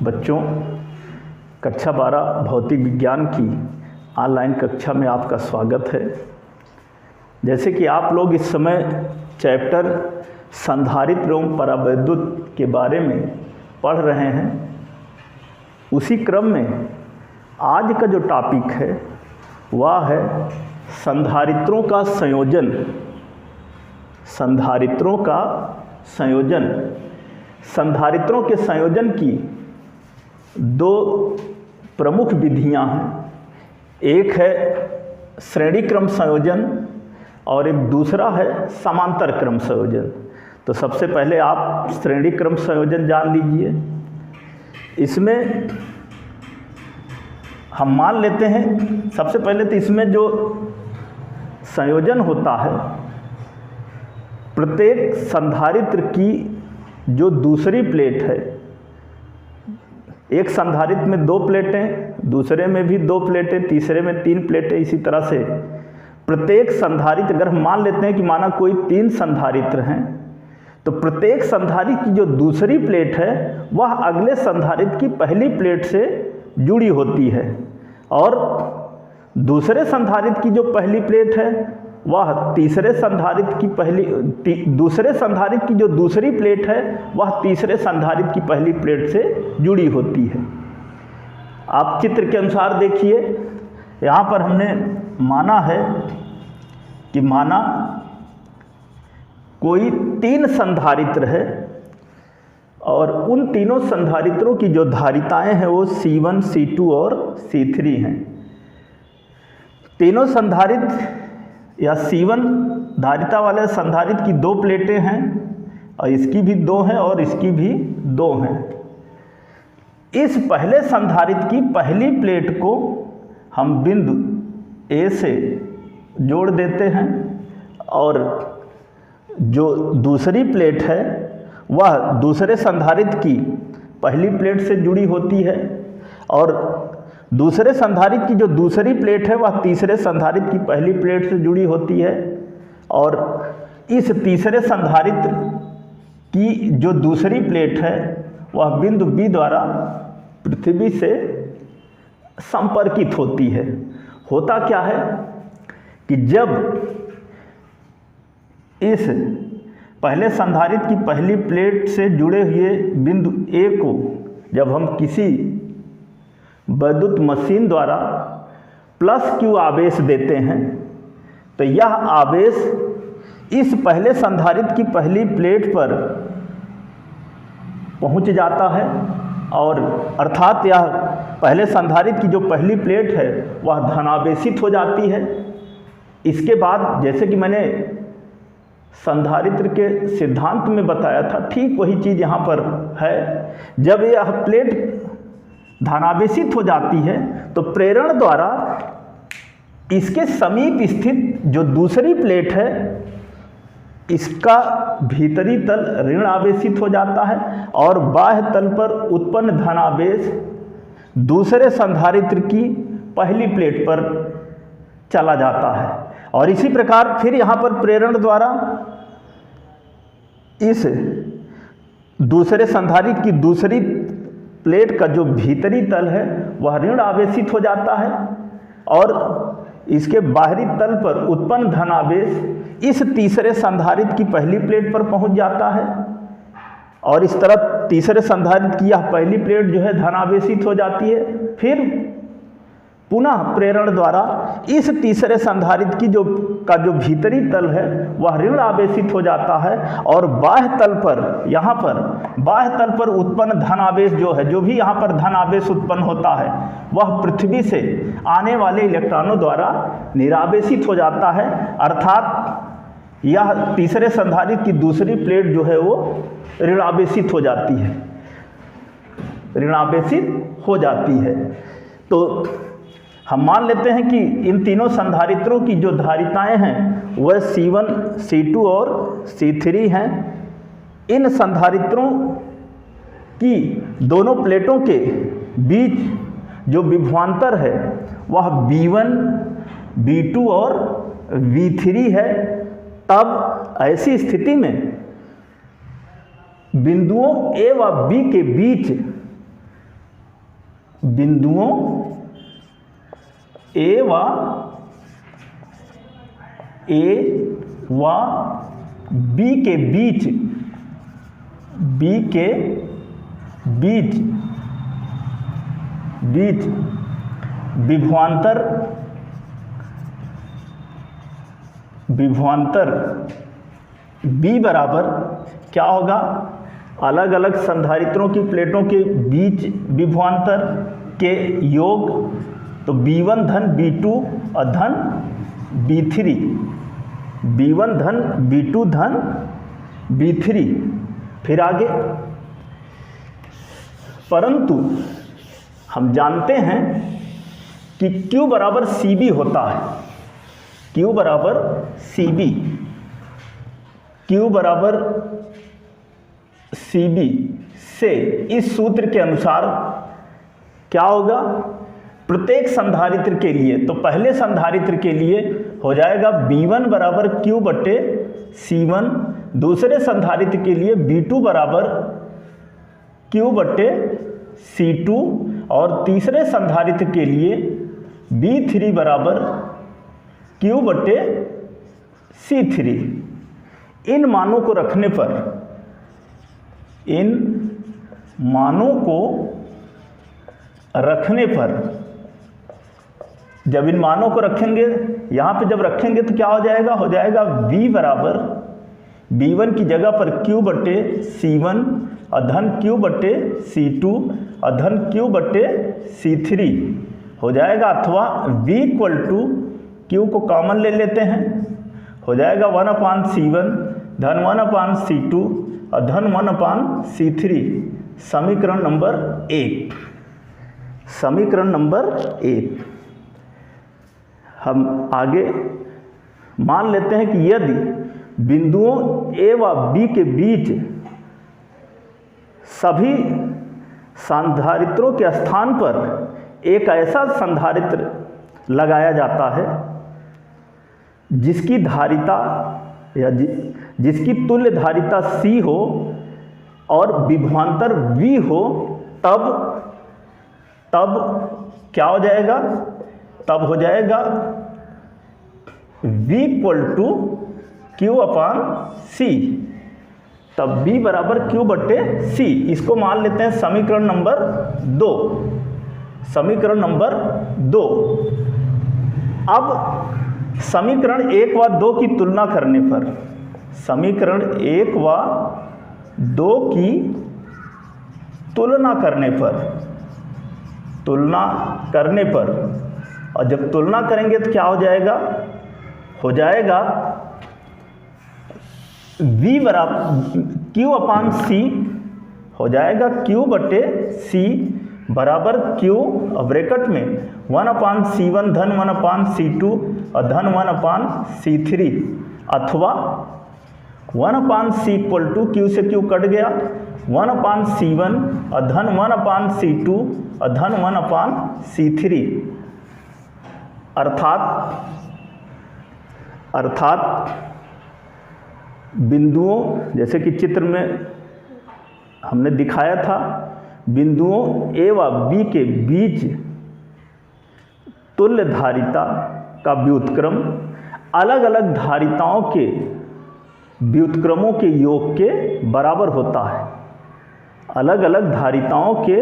बच्चों, कक्षा 12 भौतिक विज्ञान की ऑनलाइन कक्षा में आपका स्वागत है। जैसे कि आप लोग इस समय चैप्टर संधारित्र एवं परावैद्युत के बारे में पढ़ रहे हैं, उसी क्रम में आज का जो टॉपिक है वह है संधारित्रों का संयोजन। संधारित्रों का संयोजन। संधारित्रों के संयोजन की दो प्रमुख विधियां हैं। एक है श्रेणी क्रम संयोजन और एक दूसरा है समांतर क्रम संयोजन। तो सबसे पहले आप श्रेणी क्रम संयोजन जान लीजिए। इसमें हम मान लेते हैं, सबसे पहले तो इसमें जो संयोजन होता है, प्रत्येक संधारित्र की जो दूसरी प्लेट है, एक संधारित्र में 2 प्लेटें, दूसरे में भी 2 प्लेटें, तीसरे में 3 प्लेटें, इसी तरह से प्रत्येक संधारित्र, अगर हम मान लेते हैं कि माना कोई 3 संधारित्र हैं, तो प्रत्येक संधारित्र की जो दूसरी प्लेट है वह अगले संधारित्र की पहली प्लेट से जुड़ी होती है, और दूसरे संधारित्र की जो पहली प्लेट है वह तीसरे संधारित्र की दूसरे संधारित्र की जो दूसरी प्लेट है वह तीसरे संधारित्र की पहली प्लेट से जुड़ी होती है। आप चित्र के अनुसार देखिए, यहाँ पर हमने माना है कि माना कोई 3 संधारित्र है और उन तीनों संधारित्रों की जो धारिताएं हैं वो C1, C2 और C3 हैं। तीनों संधारित्र या C1 धारिता वाले संधारित्र की 2 प्लेटें हैं, और इसकी भी 2 हैं और इसकी भी 2 हैं। इस पहले संधारित्र की पहली प्लेट को हम बिंदु A से जोड़ देते हैं, और जो दूसरी प्लेट है वह दूसरे संधारित्र की पहली प्लेट से जुड़ी होती है, और दूसरे संधारित्र की जो दूसरी प्लेट है वह तीसरे संधारित्र की पहली प्लेट से जुड़ी होती है, और इस तीसरे संधारित्र की जो दूसरी प्लेट है वह बिंदु B द्वारा पृथ्वी से संपर्कित होती है। होता क्या है कि जब इस पहले संधारित्र की पहली प्लेट से जुड़े हुए बिंदु A को जब हम किसी वैद्युत मशीन द्वारा +Q आवेश देते हैं, तो यह आवेश इस पहले संधारित्र की पहली प्लेट पर पहुंच जाता है, और अर्थात यह पहले संधारित्र की जो पहली प्लेट है वह धनावेशित हो जाती है। इसके बाद जैसे कि मैंने संधारित्र के सिद्धांत में बताया था, ठीक वही चीज़ यहाँ पर है। जब यह प्लेट धनावेशित हो जाती है तो प्रेरण द्वारा इसके समीप स्थित जो दूसरी प्लेट है इसका भीतरी तल ऋण आवेशित हो जाता है, और बाह्य तल पर उत्पन्न धनावेश दूसरे संधारित्र की पहली प्लेट पर चला जाता है। और इसी प्रकार फिर यहाँ पर प्रेरण द्वारा इस दूसरे संधारित्र की दूसरी प्लेट का जो भीतरी तल है वह ऋण आवेशित हो जाता है, और इसके बाहरी तल पर उत्पन्न धनावेश इस तीसरे संधारित्र की पहली प्लेट पर पहुंच जाता है, और इस तरह तीसरे संधारित्र की यह पहली प्लेट जो है धनावेशित हो जाती है। फिर पुनः प्रेरण द्वारा इस तीसरे संधारित्र की जो भीतरी तल है वह ऋण आवेशित हो जाता है, और बाह्य तल पर यहाँ पर बाह्य तल पर उत्पन्न धनावेश जो है, जो भी यहाँ पर धनावेश उत्पन्न होता है वह पृथ्वी से आने वाले इलेक्ट्रॉनों द्वारा निरावेशित हो जाता है। अर्थात यह तीसरे संधारित्र की दूसरी प्लेट जो है वो ऋणावेशित हो जाती है, ऋणावेशित हो जाती है। तो हम मान लेते हैं कि इन तीनों संधारित्रों की जो धारिताएं हैं वह C1, C2 और C3 हैं। इन संधारित्रों की दोनों प्लेटों के बीच जो विभवांतर है वह V1, V2 और V3 है। तब ऐसी स्थिति में बिंदुओं A व B के बीच बिंदुओं ए व बी के बीच विभवांतर बी बराबर क्या होगा, अलग अलग संधारित्रों की प्लेटों के बीच विभवांतर के योग, तो B1 धन B2 और धन B3, B1 धन B2 धन B3। फिर आगे, परंतु हम जानते हैं कि Q बराबर CB होता है, Q बराबर CB, Q बराबर CB से इस सूत्र के अनुसार क्या होगा, प्रत्येक संधारित्र के लिए, तो पहले संधारित्र के लिए हो जाएगा B1 बराबर Q बटे C1, दूसरे संधारित्र के लिए B2 बराबर Q बटे C2 और तीसरे संधारित्र के लिए B3 बराबर Q बटे C3। इन मानों को रखने पर, जब इन मानों को रखेंगे, यहाँ पे जब रखेंगे तो क्या हो जाएगा, V बराबर B1 की जगह पर Q बटे C1 और धन Q बटे C2 और धन Q बटे C3 हो जाएगा, अथवा V इक्वल टू Q को कॉमन ले लेते हैं, हो जाएगा 1/C1 धन 1/C2 और धन 1/C3। समीकरण नंबर 1। समीकरण नंबर 1 हम आगे मान लेते हैं कि यदि बिंदुओं A व B के बीच सभी संधारित्रों के स्थान पर एक ऐसा संधारित्र लगाया जाता है जिसकी धारिता या जिसकी तुल्य धारिता C हो और विभवांतर V हो, तब क्या हो जाएगा, तब हो जाएगा V equal to Q upon C, तब B बराबर Q बटे C। इसको मान लेते हैं समीकरण नंबर 2। समीकरण नंबर 2। अब समीकरण 1 व 2 की तुलना करने पर, समीकरण 1 व 2 की तुलना करने पर और जब तुलना करेंगे तो क्या हो जाएगा, हो जाएगा V बराबर Q अपान C हो जाएगा Q बटे C बराबर Q ब्रैकेट में 1/C1 धन 1/C2 और धन 1/C3, अथवा 1/C इक्वल टू Q से Q कट गया, 1/C1 और धन 1/C2 और धन 1/C3, अर्थात बिंदुओं, जैसे कि चित्र में हमने दिखाया था, बिंदुओं A व B के बीच तुल्य धारिता का व्युत्क्रम अलग अलग धारिताओं के व्युत्क्रमों के योग के बराबर होता है। अलग अलग धारिताओं के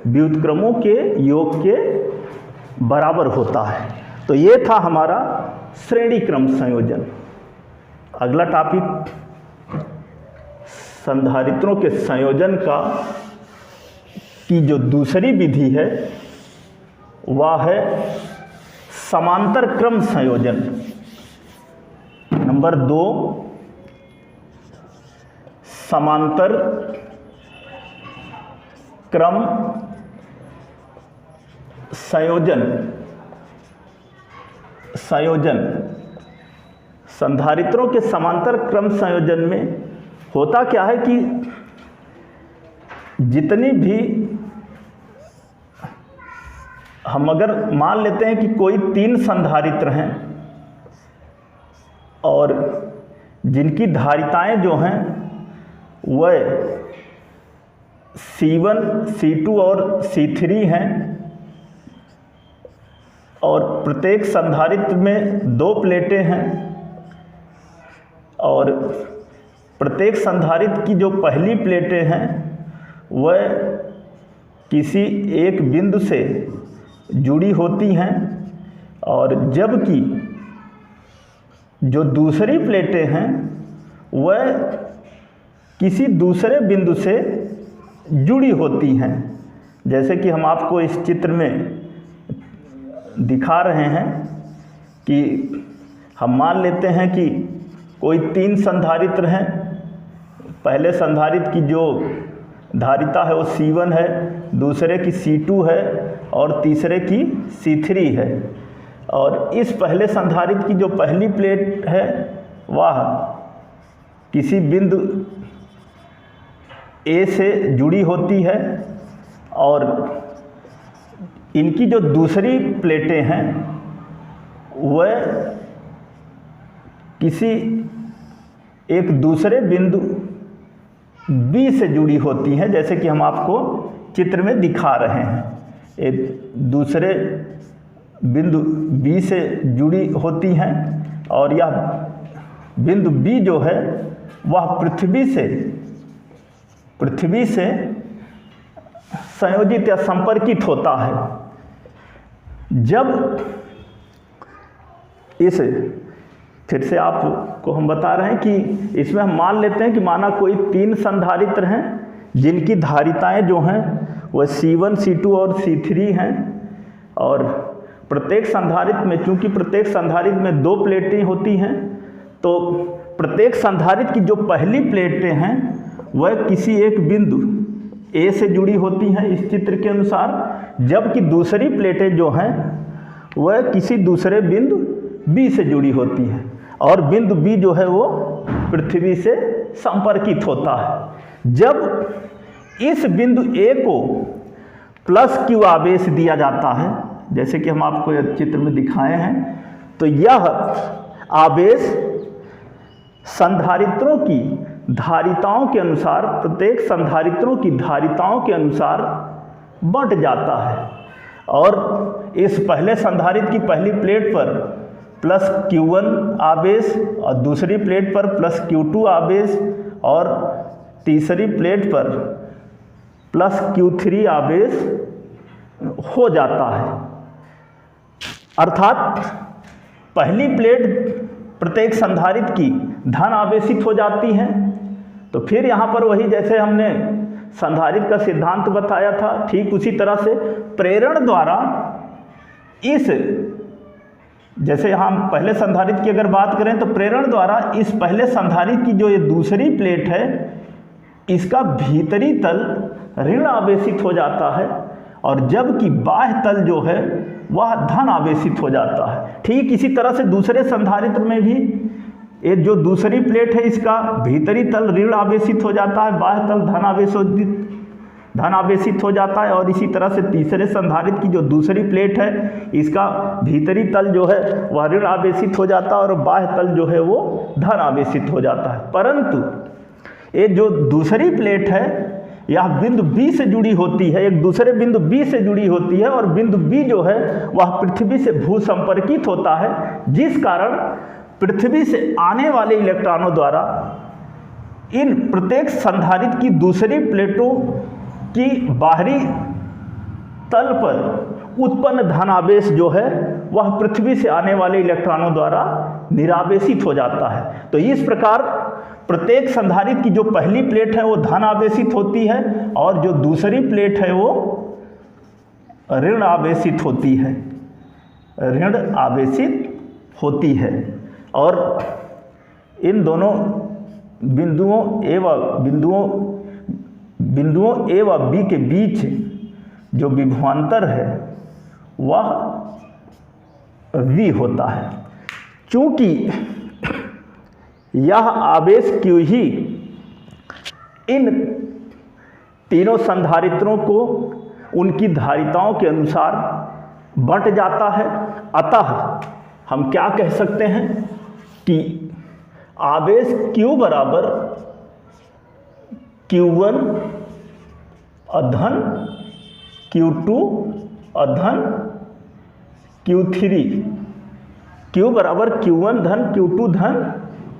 व्युत्क्रमों के योग के बराबर होता है। तो ये था हमारा श्रेणी क्रम संयोजन। अगला टॉपिक संधारित्रों के संयोजन की जो दूसरी विधि है वह है समांतर क्रम संयोजन। नंबर 2, समांतर क्रम संयोजन। संधारित्रों के समांतर क्रम संयोजन में होता क्या है कि जितनी भी हम अगर मान लेते हैं कि कोई 3 संधारित्र हैं और जिनकी धारिताएं जो हैं वह C1, C2 और C3 हैं, और प्रत्येक संधारित्र में 2 प्लेटें हैं और प्रत्येक संधारित्र की जो पहली प्लेटें हैं वह किसी एक बिंदु से जुड़ी होती हैं और जबकि जो दूसरी प्लेटें हैं वह किसी दूसरे बिंदु से जुड़ी होती हैं। जैसे कि हम आपको इस चित्र में दिखा रहे हैं कि हम मान लेते हैं कि कोई 3 संधारित्र हैं। पहले संधारित्र की जो धारिता है वो C1 है, दूसरे की C2 है और तीसरे की C3 है। और इस पहले संधारित्र की जो पहली प्लेट है वह किसी बिंदु A से जुड़ी होती है और इनकी जो दूसरी प्लेटें हैं वह किसी एक दूसरे बिंदु B से जुड़ी होती हैं, जैसे कि हम आपको चित्र में दिखा रहे हैं। एक दूसरे बिंदु B से जुड़ी होती हैं और यह बिंदु B जो है वह पृथ्वी से संयोजित या संपर्कित होता है। जब इस फिर से आपको हम बता रहे हैं कि इसमें हम मान लेते हैं कि माना कोई 3 संधारित्र हैं जिनकी धारिताएं जो हैं वह C1, C2 और C3 हैं और प्रत्येक संधारित्र में, चूंकि प्रत्येक संधारित्र में 2 प्लेटें होती हैं, तो प्रत्येक संधारित्र की जो पहली प्लेटें हैं वह किसी एक बिंदु A से जुड़ी होती हैं इस चित्र के अनुसार, जबकि दूसरी प्लेटें जो हैं वह किसी दूसरे बिंदु B से जुड़ी होती हैं और बिंदु B जो है वो पृथ्वी से संपर्कित होता है। जब इस बिंदु A को +Q आवेश दिया जाता है, जैसे कि हम आपको चित्र में दिखाए हैं, तो यह आवेश संधारित्रों की धारिताओं के अनुसार, प्रत्येक संधारित्रों की धारिताओं के अनुसार बंट जाता है और इस पहले संधारित्र की पहली प्लेट पर +Q1 आवेश और दूसरी प्लेट पर +Q2 आवेश और तीसरी प्लेट पर +Q3 आवेश हो जाता है। अर्थात पहली प्लेट प्रत्येक संधारित्र की धन आवेशित हो जाती है। तो फिर यहाँ पर वही जैसे हमने संधारित्र का सिद्धांत बताया था, ठीक उसी तरह से प्रेरण द्वारा इस, जैसे हम पहले संधारित्र की अगर बात करें तो प्रेरण द्वारा इस पहले संधारित्र की जो ये दूसरी प्लेट है इसका भीतरी तल ऋण आवेशित हो जाता है और जबकि बाह्य तल जो है वह धन आवेशित हो जाता है। ठीक इसी तरह से दूसरे संधारित्र में भी ये जो दूसरी प्लेट है इसका भीतरी तल ऋण आवेशित हो जाता है, बाह्य तल धन आवेशित हो जाता है और इसी तरह से तीसरे संधारित्र की जो दूसरी प्लेट है इसका भीतरी तल जो है वह ऋण आवेशित हो जाता है और बाह्य तल जो है वो धन आवेशित हो जाता है। परंतु ये जो दूसरी प्लेट है यह बिंदु B से जुड़ी होती है, एक दूसरे बिंदु B से जुड़ी होती है और बिंदु B जो है वह पृथ्वी से भू संपर्कित होता है, जिस कारण पृथ्वी से आने वाले इलेक्ट्रॉनों द्वारा इन प्रत्येक संधारित्र की दूसरी प्लेटों की बाहरी तल पर उत्पन्न धनावेश जो है वह पृथ्वी से आने वाले इलेक्ट्रॉनों द्वारा निरावेशित हो जाता है। तो इस प्रकार प्रत्येक संधारित्र की जो पहली प्लेट है वो धन आवेशित होती है और जो दूसरी प्लेट है वो ऋण आवेशित होती है, ऋण आवेशित होती है। और इन दोनों बिंदुओं A व B के बीच जो विभवांतर है वह V होता है। चूंकि यह आवेश Q ही इन तीनों संधारित्रों को उनकी धारिताओं के अनुसार बंट जाता है, अतः हम क्या कह सकते हैं कि आवेश Q बराबर Q1 अधन Q2 अधन Q3, Q बराबर Q1 धन Q2 धन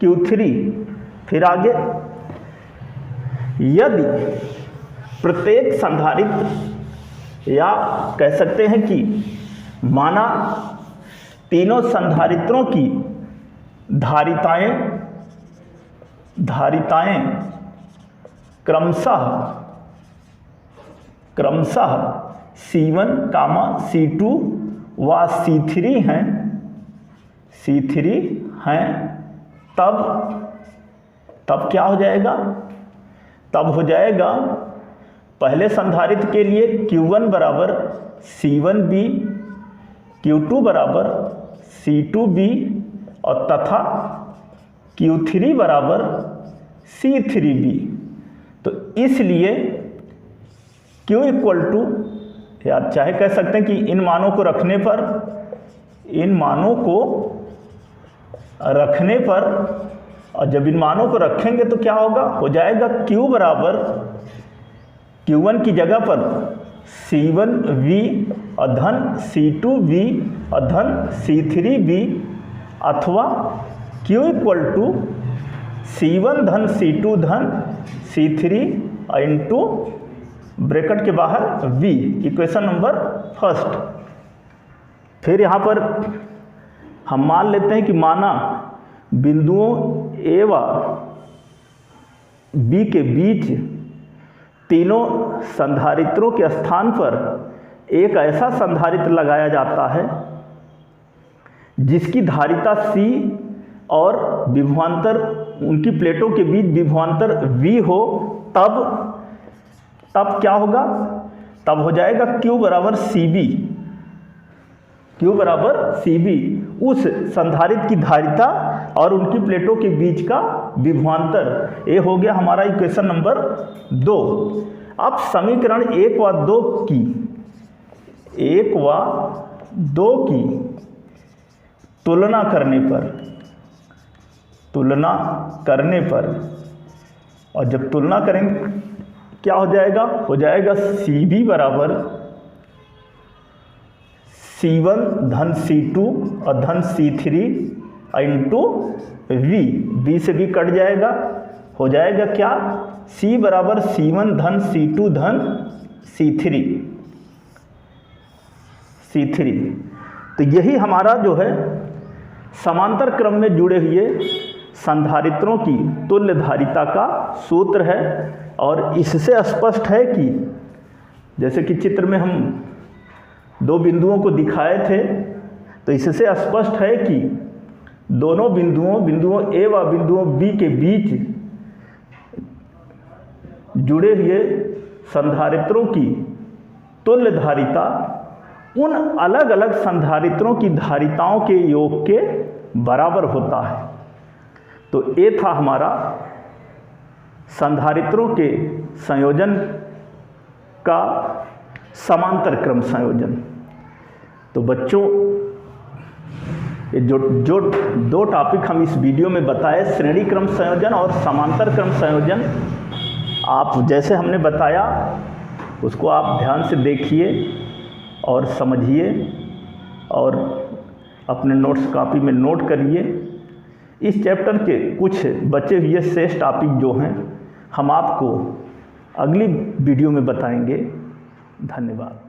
Q3। फिर आगे, यदि प्रत्येक संधारित्र, या कह सकते हैं कि माना तीनों संधारित्रों की धारिताएं क्रमशः C1, C2 व C3 हैं, तब क्या हो जाएगा? तब हो जाएगा पहले संधारित्र के लिए Q1 बराबर C1b, Q2 बराबर C2b और तथा Q3 बराबर C3b। तो इसलिए Q इक्वल टू, या चाहे कह सकते हैं कि इन मानों को रखने पर, और जब इन मानों को रखेंगे तो क्या होगा? हो जाएगा Q बराबर Q1 की जगह पर C1v और धन C2v और धन C3v, अथवा Q इक्वल टू C1 धन C2 धन C3 इंटू ब्रैकेट के बाहर v, इक्वेशन नंबर फर्स्ट। फिर यहाँ पर हम मान लेते हैं कि माना बिंदुओं A व B के बीच तीनों संधारित्रों के स्थान पर एक ऐसा संधारित्र लगाया जाता है जिसकी धारिता C और विभवांतर, उनकी प्लेटों के बीच विभवांतर V हो, तब क्या होगा? तब हो जाएगा Q बराबर CB, Q बराबर CB, उस संधारित्र की धारिता और उनकी प्लेटों के बीच का विभवांतर। ये हो गया हमारा इक्वेशन नंबर 2। अब समीकरण 1 व 2 की तुलना करने पर, और जब तुलना करेंगे क्या हो जाएगा? हो जाएगा CB बराबर C1 धन C2 और धन C3 इंटू V से भी कट जाएगा, हो जाएगा क्या? C बराबर C1 धन C2 धन C3। तो यही हमारा जो है समांतर क्रम में जुड़े हुए संधारित्रों की तुल्य धारिता का सूत्र है। और इससे स्पष्ट है कि जैसे कि चित्र में हम दो बिंदुओं को दिखाए थे, तो इससे स्पष्ट है कि दोनों बिंदुओं A व बिंदुओं B के बीच जुड़े हुए संधारित्रों की तुल्य धारिता उन अलग अलग संधारित्रों की धारिताओं के योग के बराबर होता है। तो ये था हमारा संधारित्रों के संयोजन का समांतर क्रम संयोजन। तो बच्चों, ये जो दो टॉपिक हम इस वीडियो में बताए, श्रेणी क्रम संयोजन और समांतर क्रम संयोजन, आप जैसे हमने बताया उसको आप ध्यान से देखिए और समझिए और अपने नोट्स कॉपी में नोट करिए। इस चैप्टर के कुछ बचे हुए शेष टॉपिक जो हैं हम आपको अगली वीडियो में बताएंगे। धन्यवाद।